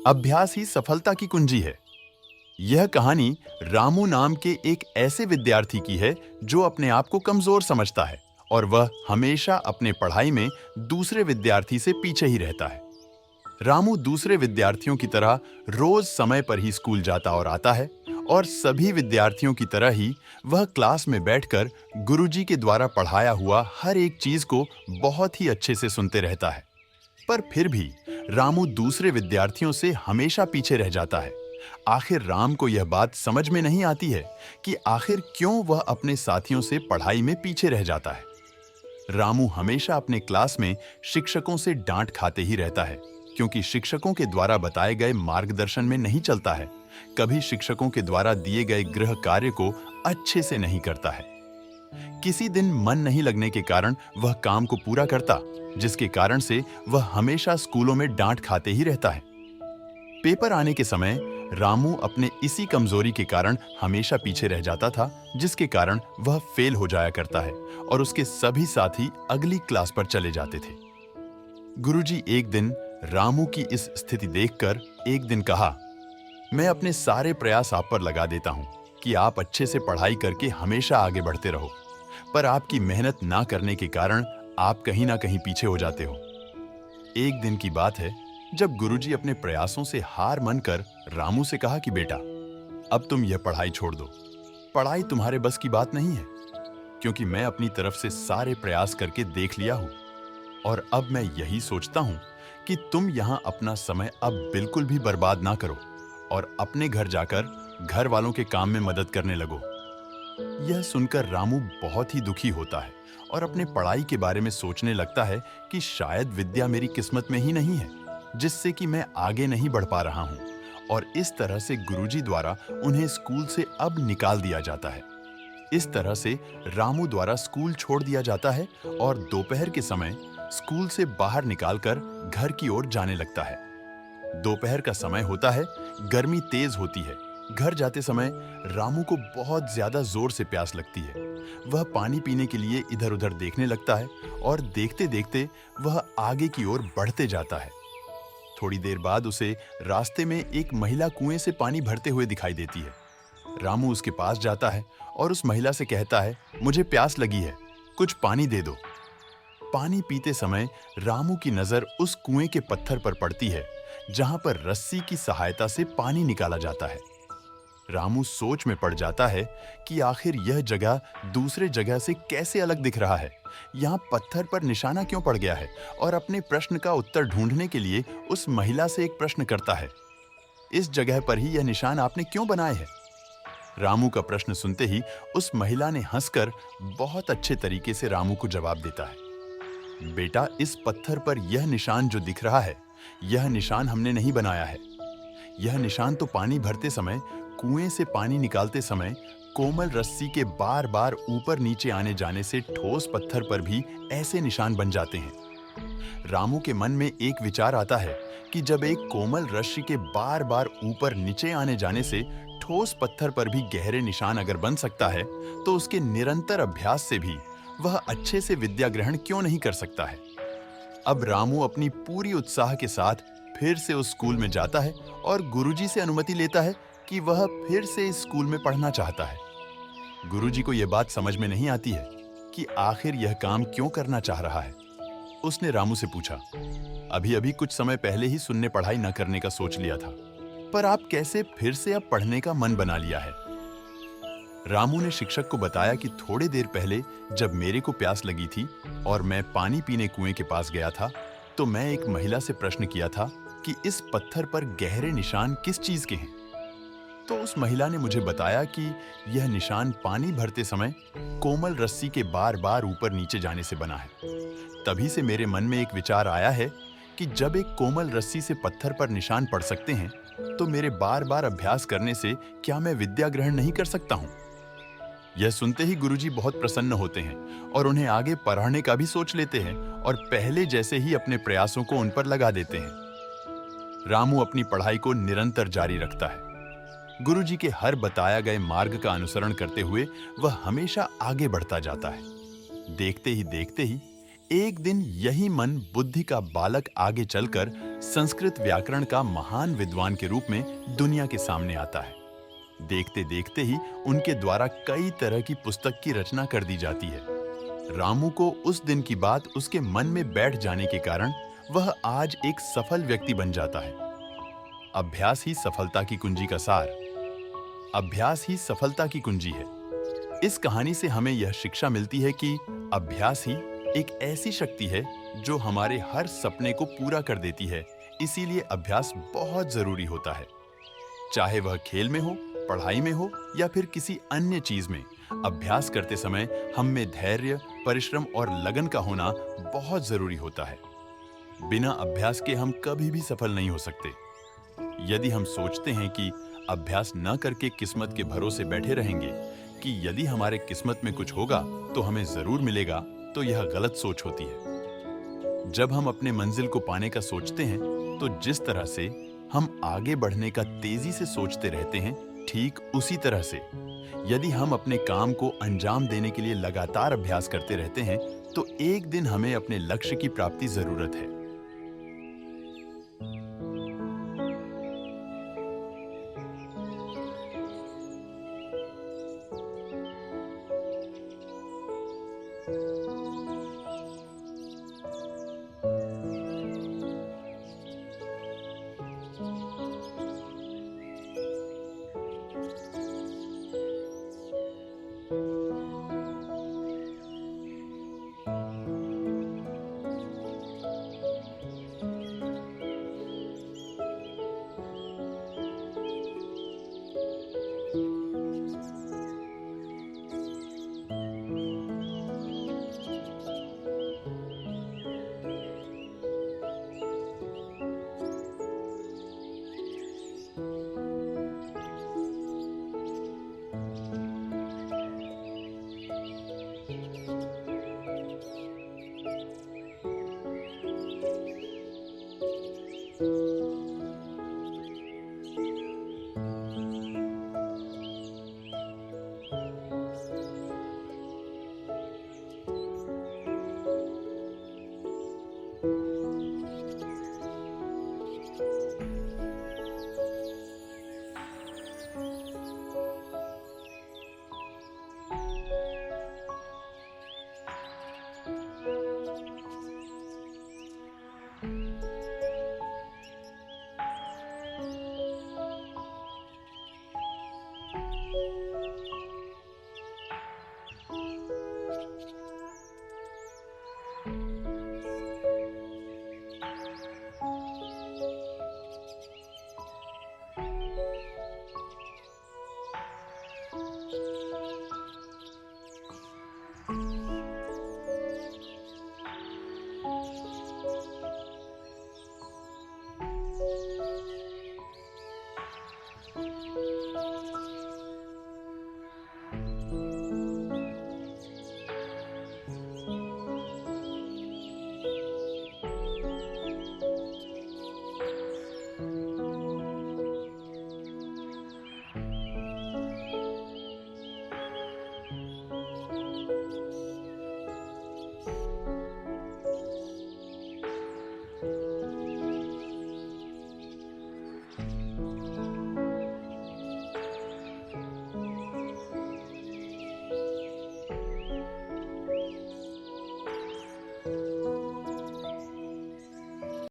अभ्यास ही सफलता की कुंजी है। यह कहानी रामू नाम के एक ऐसे विद्यार्थी की है जो अपने आप को कमजोर समझता है और वह हमेशा अपने पढ़ाई में दूसरे विद्यार्थी से पीछे ही रहता है। रामू दूसरे विद्यार्थियों की तरह रोज समय पर ही स्कूल जाता और आता है और सभी विद्यार्थियों की तरह ही वह क्लास में बैठकर गुरुजी के द्वारा पढ़ाया हुआ हर एक चीज को बहुत ही अच्छे से सुनते रहता है। पर फिर भी रामू दूसरे विद्यार्थियों से हमेशा पीछे रह जाता है। आखिर राम को यह बात समझ में नहीं आती है कि आखिर क्यों वह अपने साथियों से पढ़ाई में पीछे रह जाता है। रामू हमेशा अपने क्लास में शिक्षकों से डांट खाते ही रहता है, क्योंकि शिक्षकों के द्वारा बताए गए मार्गदर्शन में नहीं चलता है। कभी शिक्षकों के द्वारा दिए गए गृह कार्य को अच्छे से नहीं करता है। किसी दिन मन नहीं लगने के कारण वह काम को पूरा करता, जिसके कारण से वह हमेशा स्कूलों में डांट खाते ही रहता है। पेपर आने के समय रामू अपने इसी कमजोरी के कारण हमेशा पीछे रह जाता था, जिसके कारण वह फेल हो जाया करता है और उसके सभी साथी अगली क्लास पर चले जाते थे। गुरुजी एक दिन रामू की इस स्थिति देखकर एक दिन कहा, मैं अपने सारे प्रयास आप पर लगा देता हूं कि आप अच्छे से पढ़ाई करके हमेशा आगे बढ़ते रहो, पर आपकी मेहनत ना करने के कारण आप कहीं ना कहीं पीछे हो जाते हो। एक दिन की बात है जब गुरुजी अपने प्रयासों से हार मानकर रामू से कहा कि बेटा, अब तुम यह पढ़ाई छोड़ दो। पढ़ाई तुम्हारे बस की बात नहीं है, क्योंकि मैं अपनी तरफ से सारे प्रयास करके देख लिया हूं और अब मैं यही सोचता हूं कि तुम यहां अपना समय अब बिल्कुल भी बर्बाद ना करो और अपने घर जाकर घर वालों के काम में मदद करने लगो। यह सुनकर रामू बहुत ही दुखी होता है और अपने पढ़ाई के बारे में सोचने लगता है कि शायद विद्या मेरी किस्मत में ही नहीं है, जिससे कि मैं आगे नहीं बढ़ पा रहा हूं, और इस तरह से गुरुजी द्वारा उन्हें स्कूल से अब निकाल दिया जाता है। इस तरह से रामू द्वारा स्कूल छोड़ दिया जाता है और दोपहर के समय स्कूल से बाहर निकालकर घर की ओर जाने लगता है। दोपहर का समय होता है, गर्मी तेज होती है। घर जाते समय रामू को बहुत ज्यादा जोर से प्यास लगती है। वह पानी पीने के लिए इधर-उधर देखने लगता है और देखते देखते वह आगे की ओर बढ़ते जाता है। थोड़ी देर बाद उसे रास्ते में एक महिला कुएं से पानी भरते हुए दिखाई देती है। रामू उसके पास जाता है और उस महिला से कहता है, मुझे प्यास लगी है, कुछ पानी दे दो। पानी पीते समय रामू की नजर उस कुएं के पत्थर पर पड़ती है, जहां पर रस्सी की सहायता से पानी निकाला जाता है। रामू सोच में पड़ जाता है कि आखिर यह जगह दूसरे जगह से कैसे अलग दिख रहा है, यहाँ पत्थर पर निशाना क्यों पड़ गया है, और अपने प्रश्न का उत्तर ढूंढने के लिए उस महिला से एक प्रश्न करता है, इस जगह पर ही यह निशान आपने क्यों बनाए हैं? रामू का प्रश्न सुनते ही उस महिला ने हंसकर बहुत अच्छे तरीके से रामू को जवाब देता है, बेटा, इस पत्थर पर यह निशान जो दिख रहा है, यह निशान हमने नहीं बनाया है। यह निशान तो पानी भरते समय, कुएं से पानी निकालते समय कोमल रस्सी के बार बार ऊपर नीचे आने जाने से ठोस पत्थर पर भी ऐसे निशान बन जाते हैं। रामू के मन में एक विचार आता है कि जब एक कोमल रस्सी के बार बार ऊपर नीचे आने जाने से ठोस पत्थर पर भी गहरे निशान अगर बन सकता है, तो उसके निरंतर अभ्यास से भी वह अच्छे से विद्या ग्रहण क्यों नहीं कर सकता है। अब रामू अपनी पूरी उत्साह के साथ फिर से उस स्कूल में जाता है और गुरुजी से अनुमति लेता है कि वह फिर से इस स्कूल में पढ़ना चाहता है। गुरुजी को यह बात समझ में नहीं आती है कि आखिर यह काम क्यों करना चाह रहा है। उसने रामू से पूछा, अभी-अभी कुछ समय पहले ही सुनने पढ़ाई न करने का सोच लिया था, पर आप कैसे फिर से अब पढ़ने का मन बना लिया है? रामू ने शिक्षक को बताया कि थोड़ी देर पहले जब मेरे को प्यास लगी थी और मैं पानी पीने कुएं के पास गया था, तो मैं एक महिला से प्रश्न किया था कि इस पत्थर पर गहरे निशान किस चीज के हैं। तो उस महिला ने मुझे बताया कि यह निशान पानी भरते समय कोमल रस्सी के बार बार ऊपर नीचे जाने से बना है। तभी से मेरे मन में एक विचार आया है कि जब एक कोमल रस्सी से पत्थर पर निशान पड़ सकते हैं, तो मेरे बार बार अभ्यास करने से क्या मैं विद्या ग्रहण नहीं कर सकता हूँ? यह सुनते ही गुरुजी बहुत प्रसन्न होते हैं और उन्हें आगे पढ़ाने का भी सोच लेते हैं और पहले जैसे ही अपने प्रयासों को उन पर लगा देते हैं। रामू अपनी पढ़ाई को निरंतर जारी रखता है। गुरुजी के हर बताया गए मार्ग का अनुसरण करते हुए वह हमेशा आगे बढ़ता जाता है। देखते ही एक दिन यही मन बुद्धि का बालक आगे चलकर संस्कृत व्याकरण का महान विद्वान के रूप में दुनिया के सामने आता है। देखते देखते ही उनके द्वारा कई तरह की पुस्तक की रचना कर दी जाती है। रामू को उस दिन की बात उसके मन में बैठ जाने के कारण वह आज एक सफल व्यक्ति बन जाता है। अभ्यास ही सफलता की कुंजी का सार। अभ्यास ही सफलता की कुंजी है। इस कहानी से हमें यह शिक्षा मिलती है कि अभ्यास ही एक ऐसी शक्ति है जो हमारे हर सपने को पूरा कर देती है। इसीलिए अभ्यास बहुत जरूरी होता है। चाहे वह खेल में हो, पढ़ाई में हो या फिर किसी अन्य चीज में, अभ्यास करते समय हम में धैर्य, परिश्रम और लगन का होना बहुत जरूरी होता है। बिना अभ्यास के हम कभी भी सफल नहीं हो सकते। यदि हम सोचते हैं कि अभ्यास न करके किस्मत के भरोसे बैठे रहेंगे कि यदि हमारे किस्मत में कुछ होगा तो हमें जरूर मिलेगा, तो यह गलत सोच होती है। जब हम अपने मंजिल को पाने का सोचते हैं तो जिस तरह से हम आगे बढ़ने का तेजी से सोचते रहते हैं, ठीक उसी तरह से यदि हम अपने काम को अंजाम देने के लिए लगातार अभ्यास करते रहते हैं तो एक दिन हमें अपने लक्ष्य की प्राप्ति जरूरत है।